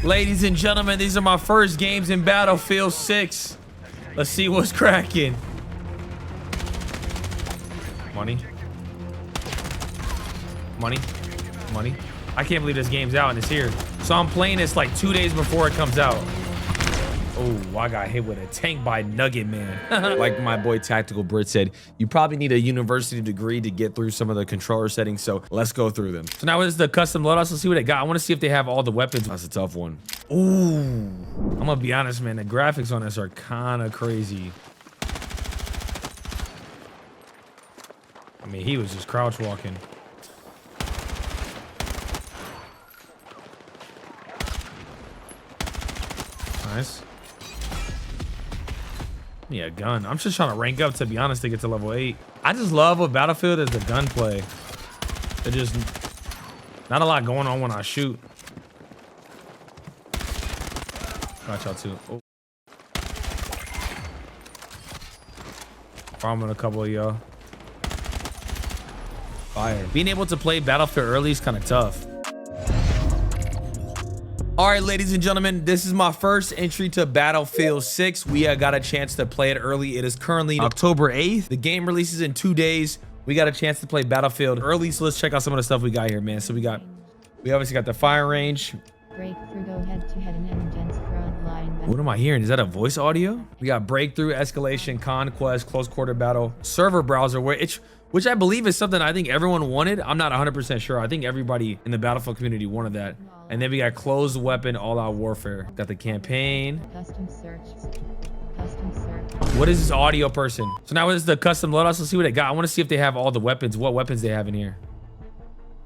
Ladies and gentlemen, these are my first games in Battlefield 6. Let's see what's cracking. Money. Money. Money. I can't believe this game's out and it's here. So I'm playing this like 2 days before it comes out. Oh, I got hit with a tank by Nugget Man. Like my boy Tactical Brit said, you probably need a university degree to get through some of the controller settings. So let's go through them. So now it's the custom loadouts. Let's see what they got. I want to see if they have all the weapons. That's a tough one. Ooh, I'm gonna be honest, man. The graphics on this are kind of crazy. I mean, he was just crouch walking. Nice. Yeah, gun. I'm just trying to rank up, to be honest, to get to level 8. I just love what Battlefield is, the gunplay. There's just not a lot going on when I shoot. Watch out too. Oh. Farming a couple of y'all. Fire. Being able to play Battlefield early is kind of tough. All right, ladies and gentlemen, this is my first entry to Battlefield 6. We got a chance to play it early. It is currently October 8th. The game releases in 2 days. We got a chance to play Battlefield early, so let's check out some of the stuff we got here, man. So we obviously got the fire range. Breakthrough, go head to head and intense front line. What am I hearing? Is that a voice audio? We got breakthrough, escalation, conquest, close quarter battle, server browser, which I believe is something I think everyone wanted. I'm not 100% sure. I think everybody in the Battlefield community wanted that. And then we got closed weapon, all out warfare. Got the campaign. Custom search. Custom search. What is this audio person? So now it's the custom loadouts. Let's see what they got. I want to see if they have all the weapons, what weapons they have in here.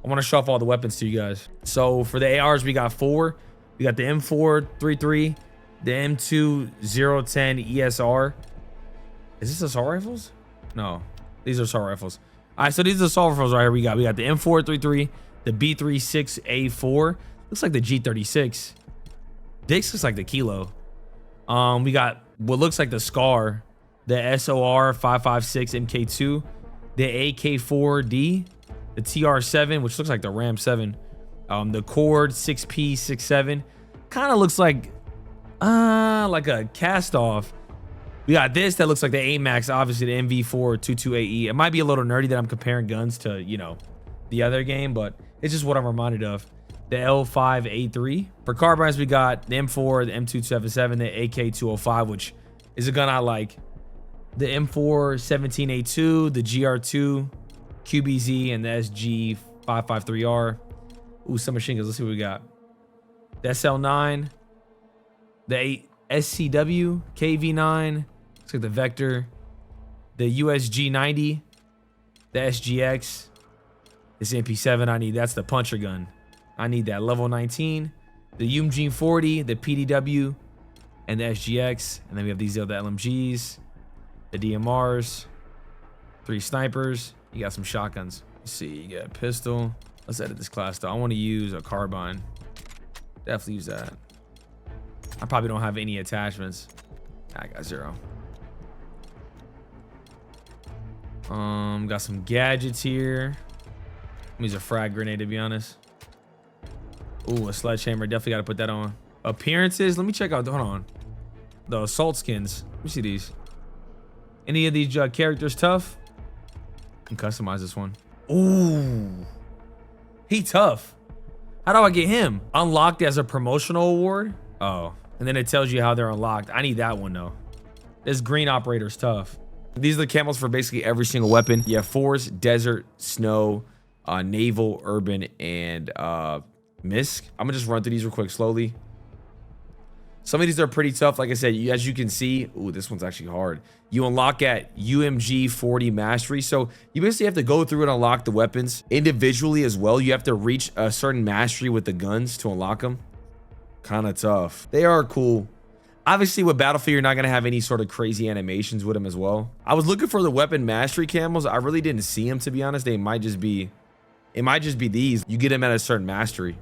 I want to show off all the weapons to you guys. So for the ARs, we got 4. We got the M433, the M2 010 ESR. Is this assault rifles? No, these are assault rifles. All right, so these are assault rifles right here. We got the M433, the B36A4. Looks like the G36. This looks like the Kilo. We got what looks like the Scar, the SOR 556 MK2, the AK4D, the TR7, which looks like the Ram 7, the Cord 6P67, kind of looks like a cast off. We got this that looks like the AMAX, obviously the MV4 22AE. It might be a little nerdy that I'm comparing guns to, you know, the other game, but it's just what I'm reminded of. The L5A3. For carbines, we got the M4, the M277, the AK205, which is a gun I like. The M417A2, the GR2, QBZ, and the SG553R. Ooh, some machine guns. Let's see what we got. The SL9, the SCW, KV9. Looks like the Vector, the USG90, the SGX. This MP7 I need. That's the puncher gun. I need that. Level 19, the UMG 40, the PDW, and the SGX. And then we have these other LMGs, the DMRs, 3 snipers. You got some shotguns. Let's see, you got a pistol. Let's edit this class though. I want to use a carbine. Definitely use that. I probably don't have any attachments. I got 0. Got some gadgets here. I'm use a frag grenade, to be honest. Ooh, a sledgehammer. Definitely got to put that on. Appearances. Let me check out. Hold on. The assault skins. Let me see these. Any of these characters tough? I can customize this one. Ooh. He tough. How do I get him? Unlocked as a promotional award? Oh. And then it tells you how they're unlocked. I need that one, though. This green operator's tough. These are the camos for basically every single weapon. You have forest, desert, snow, naval, urban, and misc. I'm gonna just run through these real quick slowly. Some of these are pretty tough. Like I said, as you can see, ooh, this one's actually hard. You unlock at UMG 40 mastery. So you basically have to go through and unlock the weapons individually as well. You have to reach a certain mastery with the guns to unlock them. Kind of tough. They are cool. Obviously with Battlefield, you're not gonna have any sort of crazy animations with them as well. I was looking for the weapon mastery camos. I really didn't see them, to be honest. It might just be these. You get them at a certain mastery.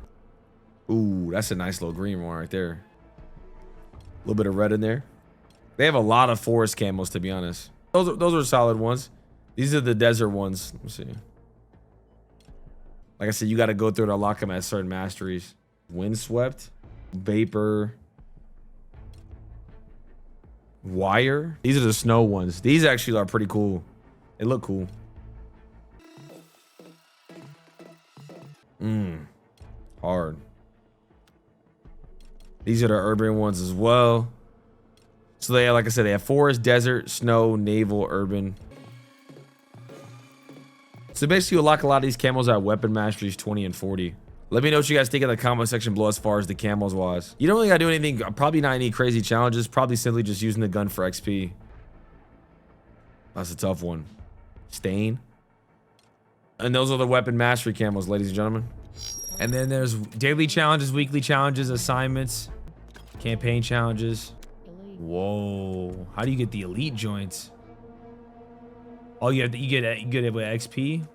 Ooh, that's a nice little green one right there. A little bit of red in there. They have a lot of forest camos, to be honest. Those are solid ones. These are the desert ones. Let me see. Like I said, you got to go through to unlock them at certain masteries. Windswept. Vapor. Wire. These are the snow ones. These actually are pretty cool. They look cool. Hard. These are the urban ones as well. So they have, like I said, they have forest, desert, snow, naval, urban. So basically, you lock a lot of these camos at weapon masteries 20 and 40. Let me know what you guys think in the comment section below as far as the camos wise. You don't really gotta do anything, probably not any crazy challenges, probably simply just using the gun for XP. That's a tough one. Stain. And those are the weapon mastery camos, ladies and gentlemen. And then there's daily challenges, weekly challenges, assignments, campaign challenges. Elite. Whoa. How do you get the elite joints? Oh, you get it with XP?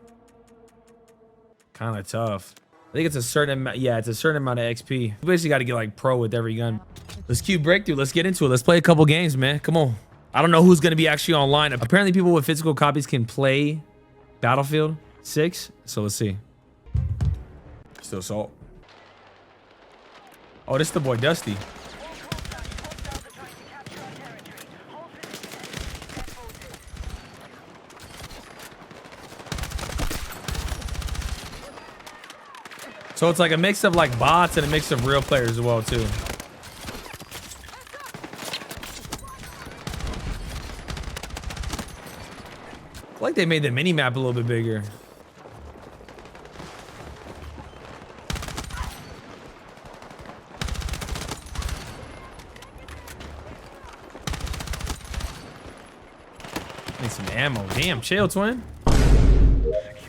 Kind of tough. I think it's a certain amount. Yeah, it's a certain amount of XP. You basically got to get like pro with every gun. Let's queue breakthrough. Let's get into it. Let's play a couple games, man. Come on. I don't know who's going to be actually online. Apparently people with physical copies can play Battlefield 6. So let's see. Still salt. Oh, this is the boy Dusty. So it's like a mix of like bots and a mix of real players as well too. I feel like they made the mini map a little bit bigger. Need some ammo. Damn, chill, twin.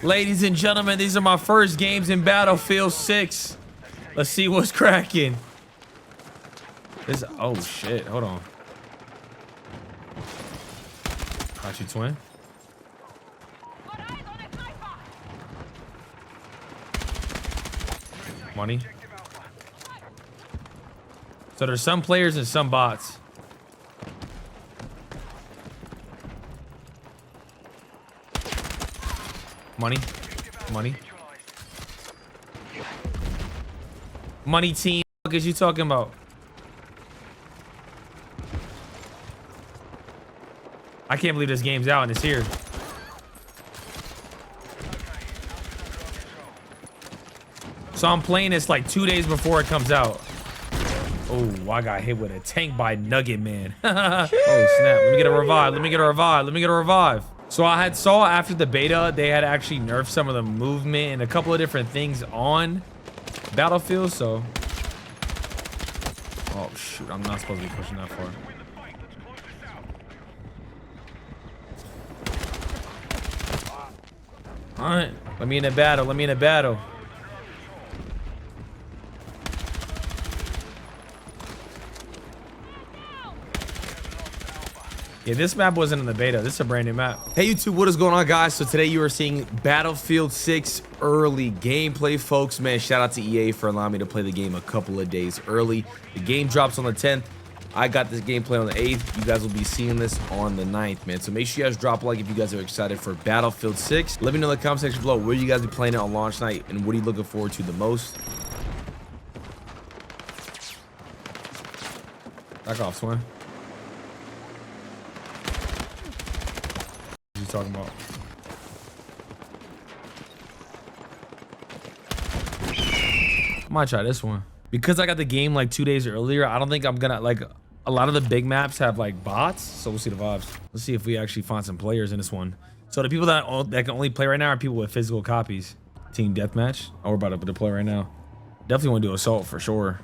Ladies and gentlemen, these are my first games in Battlefield 6. Let's see what's cracking. This, oh shit, hold on. Got you, twin. Money. So there's some players and some bots. Money. Money. Money team. What is you talking about? I can't believe this game's out and it's here. So I'm playing this like 2 days before it comes out. Oh, I got hit with a tank by Nugget Man. Oh snap. Let me get a revive. Let me get a revive. Let me get a revive. So I had saw after the beta, they had actually nerfed some of the movement and a couple of different things on Battlefield, so. Oh shoot, I'm not supposed to be pushing that far. All right, let me in a battle, let me in a battle. Yeah, this map wasn't in the beta. This is a brand new map. Hey YouTube, what is going on, guys? So today you are seeing Battlefield 6 early gameplay, folks. Man, shout out to EA for allowing me to play the game a couple of days early. The game drops on the 10th. I got this gameplay on the 8th. You guys will be seeing this on the 9th, man. So make sure you guys drop a like if you guys are excited for Battlefield 6. Let me know in the comment section below where you guys be playing it on launch night and what are you looking forward to the most. Back off, Swin. What are you talking about? I might try this one. Because I got the game like 2 days earlier, I don't think I'm gonna like a lot of the big maps have like bots, so we'll see the vibes. Let's see if we actually find some players in this one. So the people that can only play right now are people with physical copies. Team deathmatch. Oh, we're about to deploy right now. Definitely want to do assault for sure.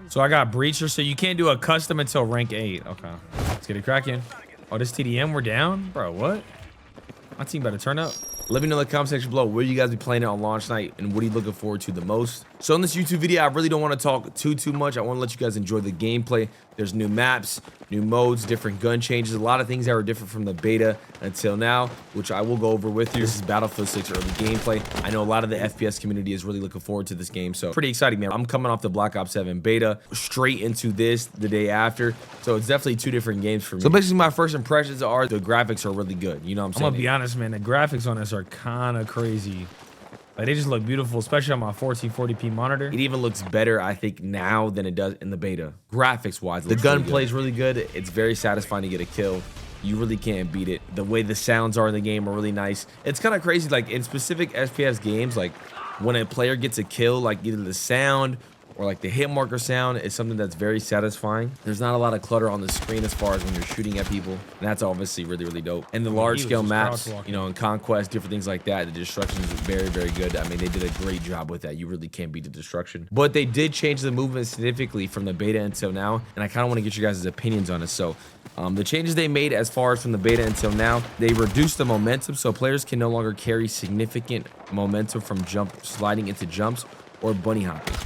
So I got breacher, so you can't do a custom until rank 8. Okay, let's get it cracking. Oh, this TDM, we're down, bro. What? My team better turn up. Let me know in the comment section below where you guys be playing it on launch night and what are you looking forward to the most. So in this YouTube video, I really don't want to talk too much. I want to let you guys enjoy the gameplay. There's new maps, new modes, different gun changes, a lot of things that were different from the beta until now, which I will go over with you. This is Battlefield 6 early gameplay. I know a lot of the FPS community is really looking forward to this game, so pretty exciting, man. I'm coming off the Black Ops 7 beta straight into this the day after, so it's definitely two different games for me. So basically my first impressions are the graphics are really good. You know what I'm saying? I'm gonna be honest, man. The graphics on this are kind of crazy. Like, they just look beautiful, especially on my 1440p monitor. It even looks better, I think, now than it does in the beta. Graphics-wise, the gunplay is really good. It's very satisfying to get a kill. You really can't beat it. The way the sounds are in the game are really nice. It's kind of crazy, like in specific FPS games, like when a player gets a kill, like either the sound or like the hit marker sound is something that's very satisfying. There's not a lot of clutter on the screen as far as when you're shooting at people. And that's obviously really, really dope. And the large scale maps, you know, in Conquest, different things like that, the destruction is very, very good. I mean, they did a great job with that. You really can't beat the destruction. But they did change the movement significantly from the beta until now. And I kind of want to get you guys' opinions on it. So the changes they made as far as from the beta until now, they reduced the momentum. So players can no longer carry significant momentum from sliding into jumps or bunny hopping.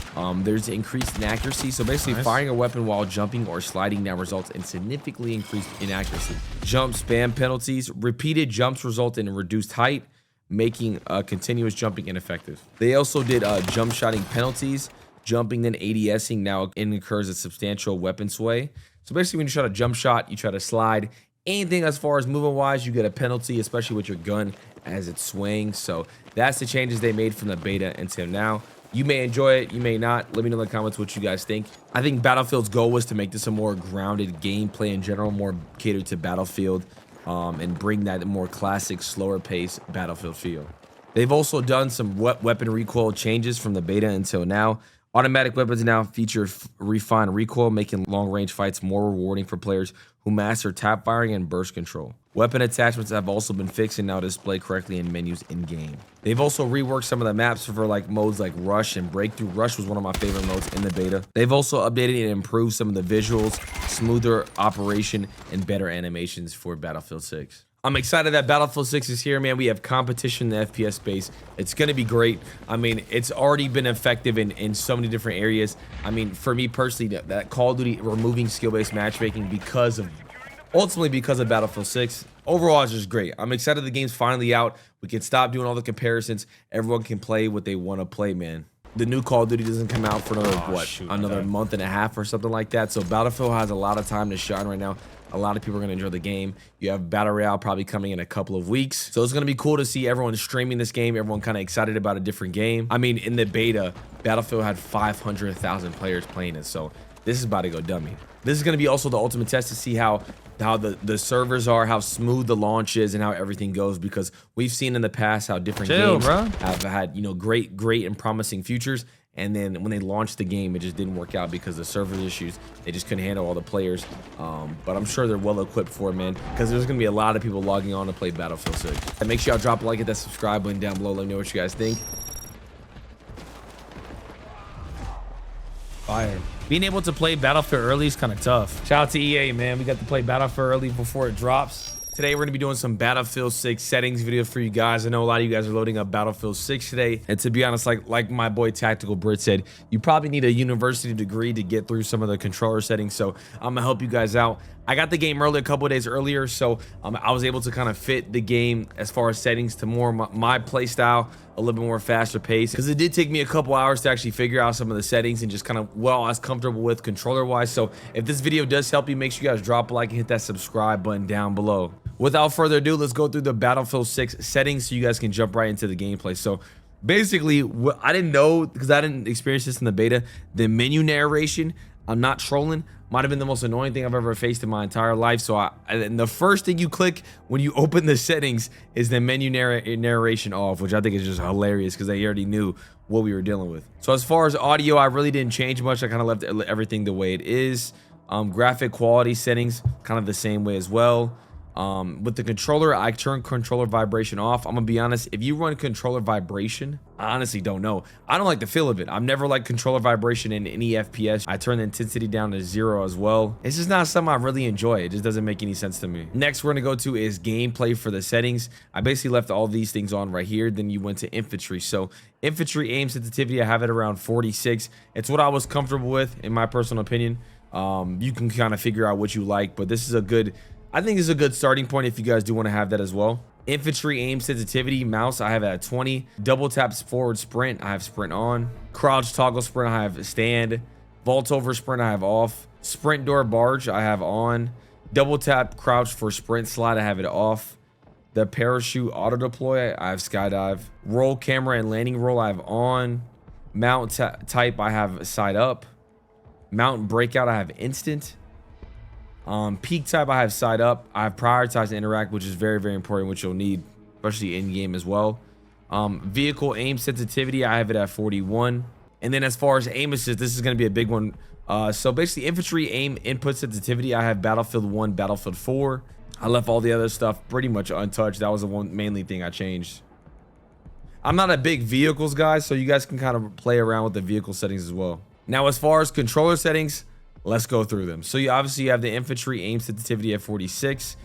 There's increased inaccuracy. So basically firing a weapon while jumping or sliding now results in significantly increased inaccuracy. Jump spam penalties. Repeated jumps result in reduced height, making continuous jumping ineffective. They also did jump shotting penalties. Jumping then ADSing now incurs a substantial weapon sway. So basically when you try to jump shot, you try to slide, anything as far as movement wise, you get a penalty, especially with your gun as it's swaying. So that's the changes they made from the beta until now. You may enjoy it, you may not. Let me know in the comments what you guys think. I think Battlefield's goal was to make this a more grounded gameplay in general, more catered to Battlefield, and bring that more classic, slower pace Battlefield feel. They've also done some weapon recoil changes from the beta until now. Automatic weapons now feature refined recoil, making long-range fights more rewarding for players who master tap firing and burst control. Weapon attachments have also been fixed and now display correctly in menus in-game. They've also reworked some of the maps for like modes like Rush and Breakthrough. Rush was one of my favorite modes in the beta. They've also updated and improved some of the visuals, smoother operation, and better animations for Battlefield 6. I'm excited that Battlefield 6 is here, man. We have competition in the FPS space. It's going to be great. I mean, it's already been effective in so many different areas. I mean, for me personally, that Call of Duty removing skill-based matchmaking ultimately because of Battlefield 6. Overall, it's just great. I'm excited the game's finally out. We can stop doing all the comparisons. Everyone can play what they want to play, man. The new Call of Duty doesn't come out for another month and a half or something like that. So Battlefield has a lot of time to shine right now. A lot of people are going to enjoy the game. You have Battle Royale probably coming in a couple of weeks. So it's going to be cool to see everyone streaming this game. Everyone kind of excited about a different game. I mean, in the beta, Battlefield had 500,000 players playing it. So this is about to go dummy. This is going to be also the ultimate test to see how the servers are, how smooth the launch is, and how everything goes, because we've seen in the past how different games have had, you know, great and promising futures, and then when they launched the game, it just didn't work out because of server issues. They just couldn't handle all the players. But I'm sure they're well equipped for it, man, because there's gonna be a lot of people logging on to play Battlefield 6. And make sure y'all drop a like, hit that subscribe button down below. Let me know what you guys think. Fire. Being able to play Battlefield early is kind of tough. Shout out to EA, man. We got to play Battlefield early before it drops. Today, we're going to be doing some Battlefield 6 settings video for you guys. I know a lot of you guys are loading up Battlefield 6 today. And to be honest, like my boy Tactical Brit said, you probably need a university degree to get through some of the controller settings. So I'm going to help you guys out. I got the game early a couple of days earlier, so I was able to kind of fit the game as far as settings to more my play style, a little bit more faster pace, because it did take me a couple hours to actually figure out some of the settings and just kind of what I was comfortable with controller wise. So if this video does help you, make sure you guys drop a like and hit that subscribe button down below. Without further ado, let's go through the Battlefield 6 settings so you guys can jump right into the gameplay. So basically, what I didn't know, because I didn't experience this in the beta, the menu narration, I'm not trolling, might have been the most annoying thing I've ever faced in my entire life. So and the first thing you click when you open the settings is the menu narration off, which I think is just hilarious because they already knew what we were dealing with. So as far as audio, I really didn't change much. I kind of left everything the way it is. Graphic quality settings, kind of the same way as well. With the controller, I turn controller vibration off. I'm gonna be honest, if you run controller vibration, I honestly don't know. I don't like the feel of it. I've never liked controller vibration in any FPS. I turn the intensity down to 0 as well. It's just not something I really enjoy. It just doesn't make any sense to me. Next, we're gonna go to is gameplay for the settings. I basically left all these things on right here. Then you went to infantry. So infantry aim sensitivity, I have it around 46. It's what I was comfortable with, in my personal opinion. You can kind of figure out what you like, but this is I think this is a good starting point if you guys do want to have that as well. Infantry aim sensitivity, mouse, I have it at 20. Double tap forward sprint, I have sprint on. Crouch toggle sprint, I have stand. Vault over sprint, I have off. Sprint door barge, I have on. Double tap crouch for sprint slide, I have it off. The parachute auto deploy, I have skydive. Roll camera and landing roll, I have on. Mount type, I have side up. Mount breakout, I have instant. Peak type, I have side up. I have prioritize and interact, which is very, very important, which you'll need, especially in game as well. Vehicle aim sensitivity, I have it at 41. And then as far as aim assist, this is going to be a big one. So basically infantry aim input sensitivity, I have Battlefield 1, Battlefield 4. I left all the other stuff pretty much untouched. That was the one mainly thing I changed. I'm not a big vehicles guy, so you guys can kind of play around with the vehicle settings as well. Now, as far as controller settings, let's go through them. So you obviously have the infantry aim sensitivity at 46.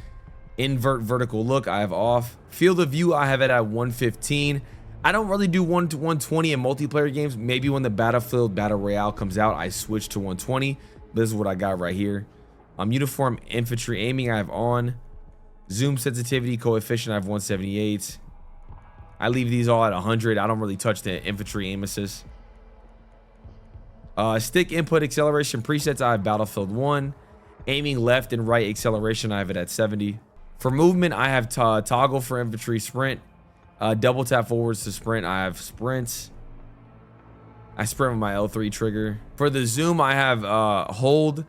Invert vertical look, I have off. Field of view, I have it at 115. I don't really do 120 in multiplayer games. Maybe when the Battlefield Battle Royale comes out, I switch to 120. This is what I got right here. Uniform infantry aiming, I have on. Zoom sensitivity coefficient, I have 178. I leave these all at 100. I don't really touch the infantry aim assist. Stick input acceleration presets, I have Battlefield 1. Aiming left and right acceleration, I have it at 70. For movement, I have toggle for infantry sprint. Double tap forwards to sprint, I have sprints. I sprint with my L3 trigger. For the zoom, I have hold.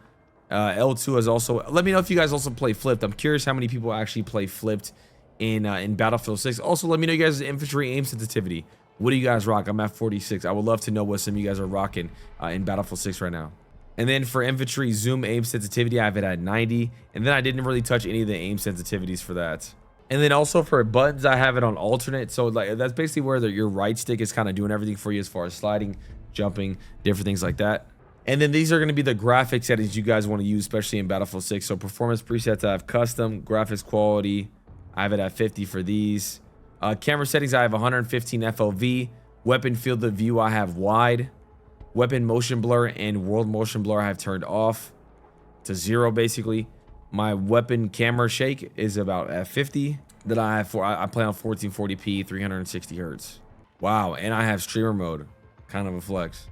L2 is also. Let me know if you guys also play flipped. I'm curious how many people actually play flipped in Battlefield 6. Also, let me know you guys' infantry aim sensitivity. What do you guys rock? I'm at 46. I would love to know what some of you guys are rocking in Battlefield 6 right now. And then for infantry zoom aim sensitivity, I have it at 90. And then I didn't really touch any of the aim sensitivities for that. And then also for buttons, I have it on alternate. So like that's basically where your right stick is kind of doing everything for you as far as sliding, jumping, different things like that. And then these are going to be the graphic settings you guys want to use, especially in Battlefield 6. So performance presets, I have custom. Graphics quality, I have it at 50 for these. Camera settings, I have 115 FOV. Weapon field of view, I have wide. Weapon motion blur and world motion blur, I have turned off to 0 basically. My weapon camera shake is about at 50. That I have I play on 1440p, 360 hertz. Wow, and I have streamer mode. Kind of a flex.